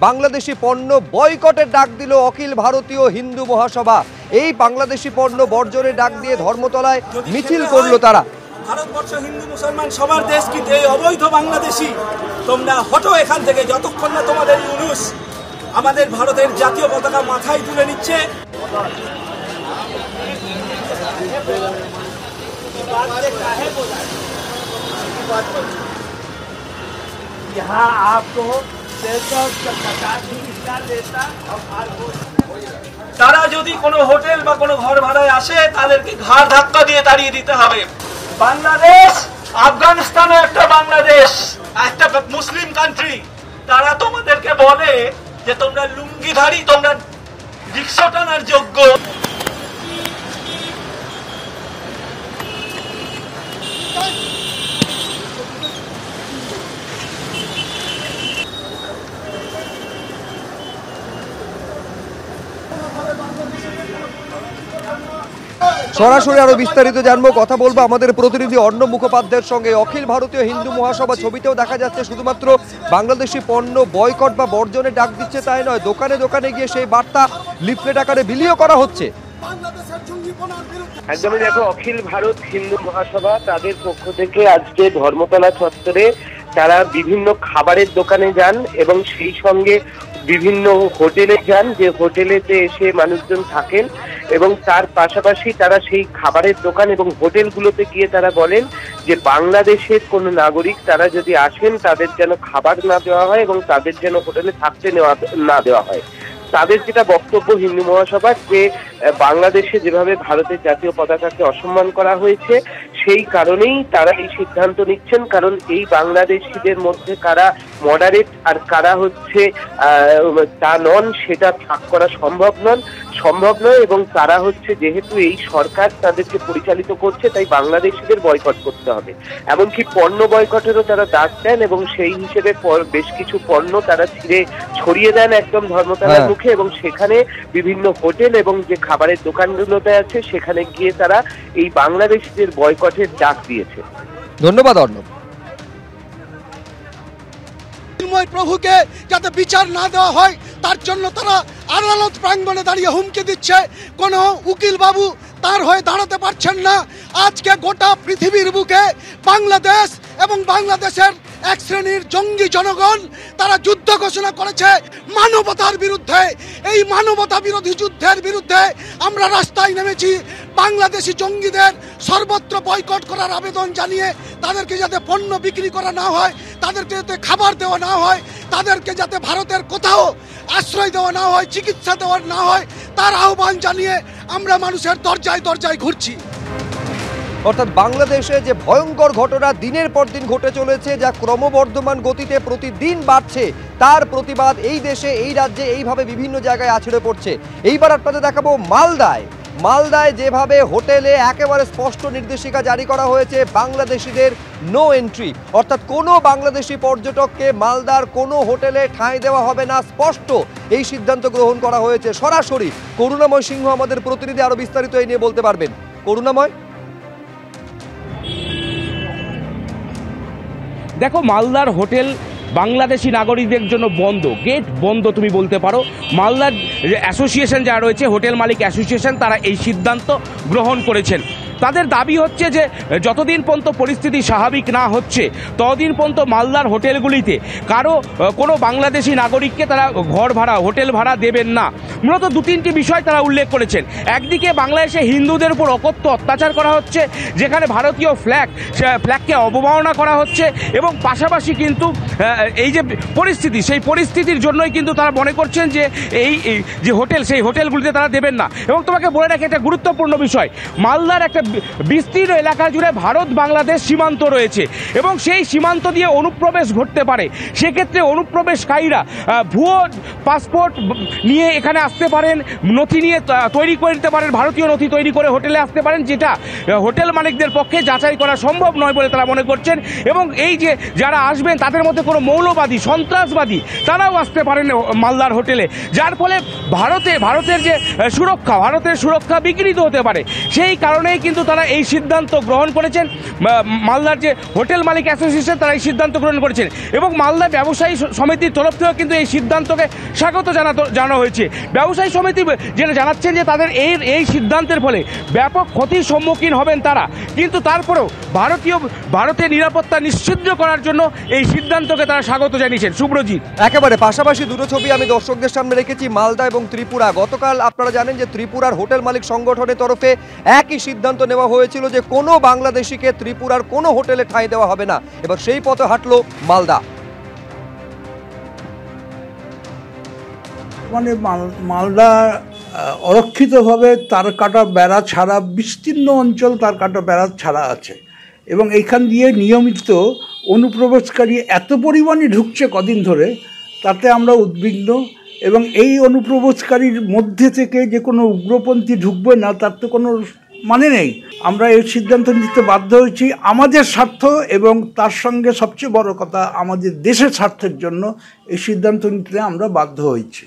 বাংলাদেশি পণ্য বয়কটের ডাক দিল অখিল ভারতীয় হিন্দু মহাসভা। এই বাংলাদেশি পণ্য বর্জনের ডাক দিয়ে ধর্মতলায় মিছিল করলো তারা। ভারতবর্ষ হিন্দু মুসলমান সবার দেশ, কিন্তু এই অবৈধ বাংলাদেশি তোমরা হটো এখান থেকে, যতক্ষণ না তোমাদের ইউনুস আমাদের ভারতের জাতীয় পতাকা মাথায় তুলে নিচ্ছে। তারা যদি কোনো হোটেল বা কোনো ঘর ভাড়ায় আসে তাদেরকে ঘাড় ধাক্কা দিয়ে তাড়িয়ে দিতে হবে। বাংলাদেশ আফগানিস্তানও একটা বাংলাদেশ, একটা মুসলিম কান্ট্রি। তারা তোমাদেরকে বলে যে তোমরা লুঙ্গিধারী, তোমরা রিক্সা টানার যোগ্য। সরাসরি আরো বিস্তারিত জানবো, কথা বলবো আমাদের প্রতিনিধি অর্ণব মুখোপাধ্যায়ের সঙ্গে। অখিল ভারতীয় হিন্দু মহাসভা ছবিতেও দেখা যাচ্ছে শুধুমাত্র বাংলাদেশি পণ্য বয়কট বা বর্জনের ডাক দিচ্ছে তাই নয়, দোকানে দোকানে গিয়ে সেই বার্তা লিফলেট আকারে বিলিও করা হচ্ছে। একদমই দেখো, অখিল ভারত হিন্দু মহাসভা তাদের পক্ষ থেকে আজকে ধর্মতলা চত্বরে তারা বিভিন্ন খাবারের দোকানে যান এবং সেই সঙ্গে বিভিন্ন হোটেলে যান, যে হোটেলেতে এসে মানুষজন থাকেন, এবং তার পাশাপাশি তারা সেই খাবারের দোকান এবং হোটেলগুলোতে গিয়ে তারা বলেন যে বাংলাদেশের কোনো নাগরিক তারা যদি আসেন তাদের যেন খাবার না দেওয়া হয় এবং তাদের যেন হোটেলে থাকতে না দেওয়া হয়। তাদের যেটা বক্তব্য হিন্দু মহাসভার, যে বাংলাদেশে যেভাবে ভারতের জাতীয় পতাকাকে অসম্মান করা হয়েছে সেই কারণেই তারা এই সিদ্ধান্ত নিচ্ছেন, কারণ এই বাংলাদেশিদের মধ্যে কারা মডারেট আর কারা হচ্ছে তা নন সেটা ভাগ করা সম্ভব নয় এবং তারা হচ্ছে যেহেতু এই সরকার তাদেরকে পরিচালিত করছে তাই বাংলাদেশিদের বয়কট করতে হবে। এমনকি পণ্য বয়কটেরও তারা ডাক দেন এবং সেই হিসেবে বেশ কিছু পণ্য তারা ছড়িয়ে দেন একদম ধর্মতলার মুখে, এবং সেখানে বিভিন্ন হোটেল এবং যে খাবারের দোকানগুলোতে আছে সেখানে গিয়ে তারা এই বাংলাদেশিদের বয়কটের ডাক দিয়েছে। ধন্যবাদ অর্ণব। প্রভুকে যাতে বিচার না দেওয়া হয় তার জন্য তারা আদালত প্রাঙ্গণে দাঁড়িয়ে হুমকি দিচ্ছে। কোনো উকিল বাবু তার হয়ে দাঁড়াতে পারছেন না। আজকে গোটা পৃথিবীর বুকে বাংলাদেশ এবং বাংলাদেশের এক শ্রেণীর জঙ্গি জনগণ তারা যুদ্ধ ঘোষণা করেছে মানবতার বিরুদ্ধে। এই মানবতা বিরোধী যুদ্ধের বিরুদ্ধে আমরা রাস্তায় নেমেছি। বাংলাদেশি জঙ্গিদের সর্বত্র বয়কট করার আবেদন জানিয়ে তাদেরকে যাতে পণ্য বিক্রি করা না হয়, তাদেরকে যাতে খাবার দেওয়া না হয়, তাদেরকে যাতে ভারতের কোথাও আশ্রয় দেওয়া না হয়, চিকিৎসা দেওয়া না হয়, তার আহ্বান জানিয়ে আমরা মানুষের দরজায় দরজায় ঘুরছি। অর্থাৎ বাংলাদেশে যে ভয়ঙ্কর ঘটনা দিনের পর দিন ঘটে চলেছে, যা ক্রমবর্ধমান গতিতে প্রতিদিন বাড়ছে, তার প্রতিবাদ এই দেশে এই রাজ্যে এইভাবে বিভিন্ন জায়গায় আছড়ে পড়ছে। এইবার আপনাদের দেখাবো মালদায় যেভাবে হোটেলে একেবারে স্পষ্ট নির্দেশিকা জারি করা হয়েছে বাংলাদেশিদের নো এন্ট্রি, অর্থাৎ কোনো বাংলাদেশি পর্যটককে মালদার কোনো হোটেলে ঠাঁই দেওয়া হবে না, স্পষ্ট এই সিদ্ধান্ত গ্রহণ করা হয়েছে। সরাসরি করুণাময় সিংহ আমাদের প্রতিনিধি আরো বিস্তারিত এই নিয়ে বলতে পারবেন। করুণাময়, দেখো, মালদার হোটেল বাংলাদেশি নাগরিকদের জন্য বন্ধ, গেট বন্ধ তুমি বলতে পারো। মালদার অ্যাসোসিয়েশন যারা রয়েছে, হোটেল মালিক অ্যাসোসিয়েশন, তারা এই সিদ্ধান্ত গ্রহণ করেছেন। তাদের দাবি হচ্ছে যে যতদিন পর্যন্ত পরিস্থিতি স্বাভাবিক না হচ্ছে ততদিন পর্যন্ত মালদার হোটেলগুলিতে কোনো বাংলাদেশি নাগরিককে তারা হোটেল ভাড়া দেবেন না। মূলত দু তিনটি বিষয় তারা উল্লেখ করেছেন। একদিকে বাংলাদেশে হিন্দুদের উপর অকথ্য অত্যাচার করা হচ্ছে, যেখানে ভারতীয় ফ্ল্যাগকে অবমাননা করা হচ্ছে, এবং পাশাপাশি কিন্তু এই যে পরিস্থিতি, সেই পরিস্থিতির জন্যই কিন্তু তারা মনে করছেন যে এই যে হোটেল, সেই হোটেলগুলিতে তারা দেবেন না। এবং তোমাকে বলে রাখি একটা গুরুত্বপূর্ণ বিষয়, মালদার একটা বিস্তীর্ণ এলাকা জুড়ে ভারত বাংলাদেশ সীমান্ত রয়েছে এবং সেই সীমান্ত দিয়ে অনুপ্রবেশ ঘটতে পারে। সেক্ষেত্রে অনুপ্রবেশকারীরা ভুয়ো পাসপোর্ট নিয়ে এখানে আসতে পারেন, নথি নিয়ে তৈরি করে দিতে পারেন, ভারতীয় নথি তৈরি করে হোটেলে আসতে পারেন, যেটা হোটেল মালিকদের পক্ষে যাচাই করা সম্ভব নয় বলে তারা মনে করছেন। এবং এই যে যারা আসবেন তাদের মধ্যে কোনো মৌলবাদী, সন্ত্রাসবাদী তারাও আসতে পারেন মালদার হোটেলে, যার ফলে ভারতের যে সুরক্ষা বিঘ্নিত হতে পারে। সেই কারণেই কিন্তু কিন্তু তারা এই সিদ্ধান্ত গ্রহণ করেছেন। মালদার যে হোটেল মালিক অ্যাসোসিয়েশন তারা এই সিদ্ধান্ত গ্রহণ করেছেন এবং মালদা ব্যবসায়ী সমিতির তরফ থেকেও কিন্তু এই সিদ্ধান্তকে স্বাগত জানানো হয়েছে। ব্যবসায়ী সমিতি যেটা জানাচ্ছেন যে তাদের এই সিদ্ধান্তের ফলে ব্যাপক ক্ষতির সম্মুখীন হবেন তারা, কিন্তু তারপরেও ভারতের নিরাপত্তা নিশ্চিত করার জন্য এই সিদ্ধান্তকে তারা স্বাগত জানিয়েছেন। সুব্রজিৎ, একেবারে পাশাপাশি দুটো ছবি আমি দর্শকদের সামনে রেখেছি, মালদা এবং ত্রিপুরা। গতকাল আপনারা জানেন যে ত্রিপুরার হোটেল মালিক সংগঠনের তরফে একই সিদ্ধান্ত নেওয়া হয়েছিল যে কোনো বাংলাদেশিকে ত্রিপুরার কোনো হোটেলে ঠাঁই দেওয়া হবে না। এবার সেই পথে হাঁটলো মালদা। মানে মালদা অরক্ষিতভাবে তার কাটা বেড়া ছাড়া, বিস্তীর্ণ অঞ্চল তার কাটা বেড়া ছাড়া আছে এবং এইখান দিয়ে নিয়মিত অনুপ্রবেশকারী এত পরিমাণে ঢুকছে কদিন ধরে, তাতে আমরা উদ্বিগ্ন। এবং এই অনুপ্রবেশকারীর মধ্যে থেকে যে কোনো উগ্রপন্থী ঢুকবে না তার তো কোনো মানে নেই। আমরা এই সিদ্ধান্ত নিতে বাধ্য হয়েছি আমাদের স্বার্থ এবং তার সঙ্গে সবচেয়ে বড় কথা আমাদের দেশের স্বার্থের জন্য এই সিদ্ধান্ত নিতে আমরা বাধ্য হয়েছি।